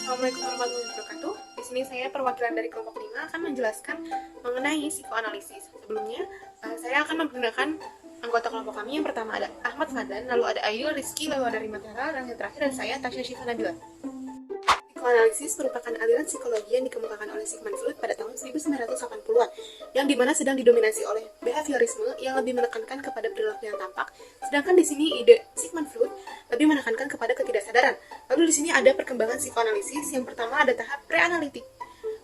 Assalamualaikum warahmatullahi wabarakatuh. Di sini saya perwakilan dari kelompok 5 akan menjelaskan mengenai psikoanalisis. Sebelumnya, saya akan menggunakan anggota kelompok kami. Yang pertama ada Ahmad Fadlan, lalu ada Ayu, Rizky, lalu ada Rimatera, dan yang terakhir ada saya, Tasya Syifa Nabila. Psikoanalisis merupakan aliran psikologi yang dikemukakan oleh Sigmund Freud pada tahun 1980-an, yang dimana sedang didominasi oleh behaviorisme yang lebih menekankan kepada perilaku yang tampak, sedangkan di sini ide Sigmund Freud lebih menekankan kepada ketidaksadaran. Lalu di sini ada perkembangan psikoanalisis. Yang pertama ada tahap pre-analitik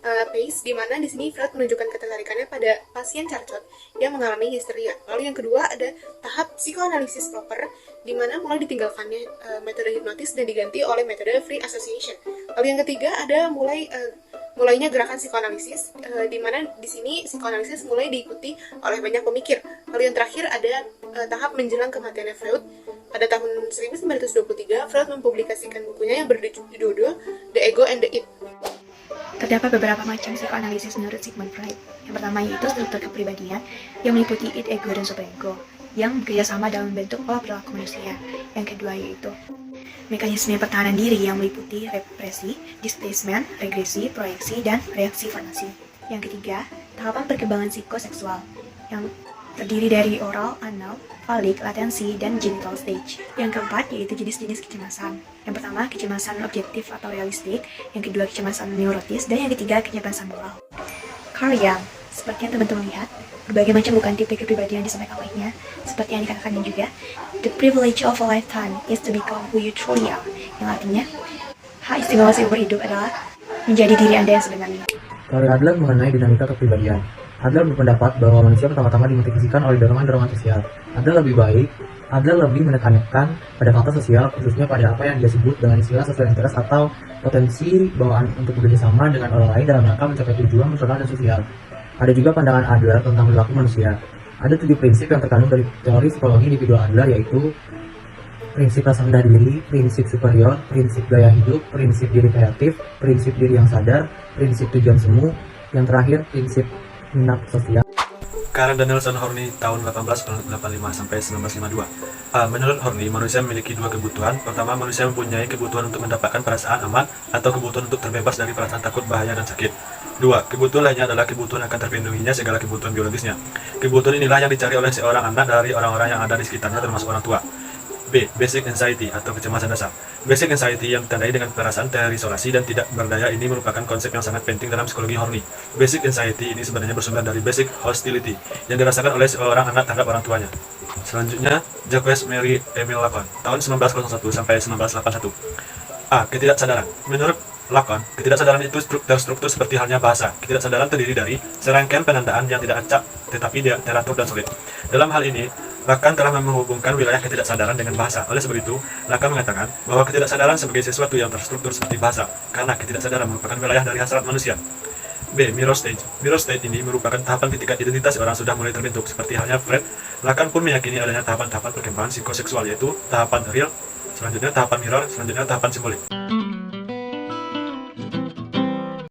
phase, di mana di sini Freud menunjukkan ketertarikannya pada pasien carcot yang mengalami histeria. Lalu yang kedua ada tahap psikoanalisis proper, di mana mulai ditinggalkannya metode hipnotis dan diganti oleh metode free association. Lalu yang ketiga ada mulainya gerakan psikoanalisis, di mana di sini psikoanalisis mulai diikuti oleh banyak pemikir. Lalu yang terakhir ada tahap menjelang kematiannya Freud. Pada tahun 1923, Freud mempublikasikan bukunya yang berjudul The Ego and the Id. Terdapat beberapa macam psikoanalisis menurut Sigmund Freud. Yang pertama yaitu struktur kepribadian yang meliputi id, ego, dan superego yang bekerjasama dalam bentuk pola perilaku manusia. Yang kedua yaitu mekanisme pertahanan diri yang meliputi represi, displacement, regresi, proyeksi, dan reaksi fantasi. Yang ketiga, tahapan perkembangan psikoseksual yang terdiri dari oral, anal, falik, latensi, dan genital stage. Yang keempat yaitu jenis-jenis kecemasan. Yang pertama, kecemasan objektif atau realistik. Yang kedua, kecemasan neurotis. Dan yang ketiga, kecemasan moral. Carl Jung, seperti yang teman-teman lihat, berbagai macam bukan tipe kepribadian disampaikan olehnya. Seperti yang dikatakannya juga, the privilege of a lifetime is to become who you truly are. Yang artinya, hak istimewa seumur hidup adalah menjadi diri Anda yang sebenarnya. Teori Adler mengenai dinamika kepribadian. Adler berpendapat bahwa manusia pertama-tama dimotivasikan oleh dorongan-dorongan sosial. Adler lebih menekankan pada faktor sosial, khususnya pada apa yang dia sebut dengan istilah social interest atau potensi bawaan untuk bekerja sama dengan orang lain dalam rangka mencapai tujuan personal dan sosial. Ada juga pandangan Adler tentang perilaku manusia. Ada 7 prinsip yang terkandung dari teori psikologi individual Adler, yaitu prinsip rasa rendah diri, prinsip superior, prinsip gaya hidup, prinsip diri kreatif, prinsip diri yang sadar, prinsip tujuan semu, yang terakhir prinsip minat sosial. Karen Danielson Horney tahun 1885 sampai 1952. Menurut Horney, manusia memiliki 2 kebutuhan. Pertama, manusia mempunyai kebutuhan untuk mendapatkan perasaan aman atau kebutuhan untuk terbebas dari perasaan takut, bahaya, dan sakit. 2. Kebutuhan lainnya adalah kebutuhan akan terpenuhinya segala kebutuhan biologisnya. Kebutuhan inilah yang dicari oleh seorang anak dari orang-orang yang ada di sekitarnya, termasuk orang tua. B. Basic anxiety atau kecemasan dasar. Basic anxiety yang ditandai dengan perasaan terisolasi dan tidak berdaya ini merupakan konsep yang sangat penting dalam psikologi Horney. Basic anxiety ini sebenarnya bersumber dari basic hostility yang dirasakan oleh seorang anak terhadap orang tuanya. Selanjutnya, Jacques Marie Emile Lacan tahun 1901 sampai 1981. Ketidaksadaran. Menurut Lacan, ketidaksadaran itu terstruktur seperti halnya bahasa. Ketidaksadaran terdiri dari serangkaian penandaan yang tidak acak tetapi dia teratur dan sulit. Dalam hal ini, Lacan telah menghubungkan wilayah ketidaksadaran dengan bahasa. Oleh sebab itu, Lacan mengatakan bahwa ketidaksadaran sebagai sesuatu yang terstruktur seperti bahasa, karena ketidaksadaran merupakan wilayah dari hasrat manusia. B. Mirror stage. Mirror stage ini merupakan tahapan ketika identitas orang sudah mulai terbentuk. Seperti halnya Freud, Lacan pun meyakini adanya tahapan-tahapan perkembangan psikoseksual, yaitu tahapan real, selanjutnya tahapan mirror, selanjutnya tahapan simbolik.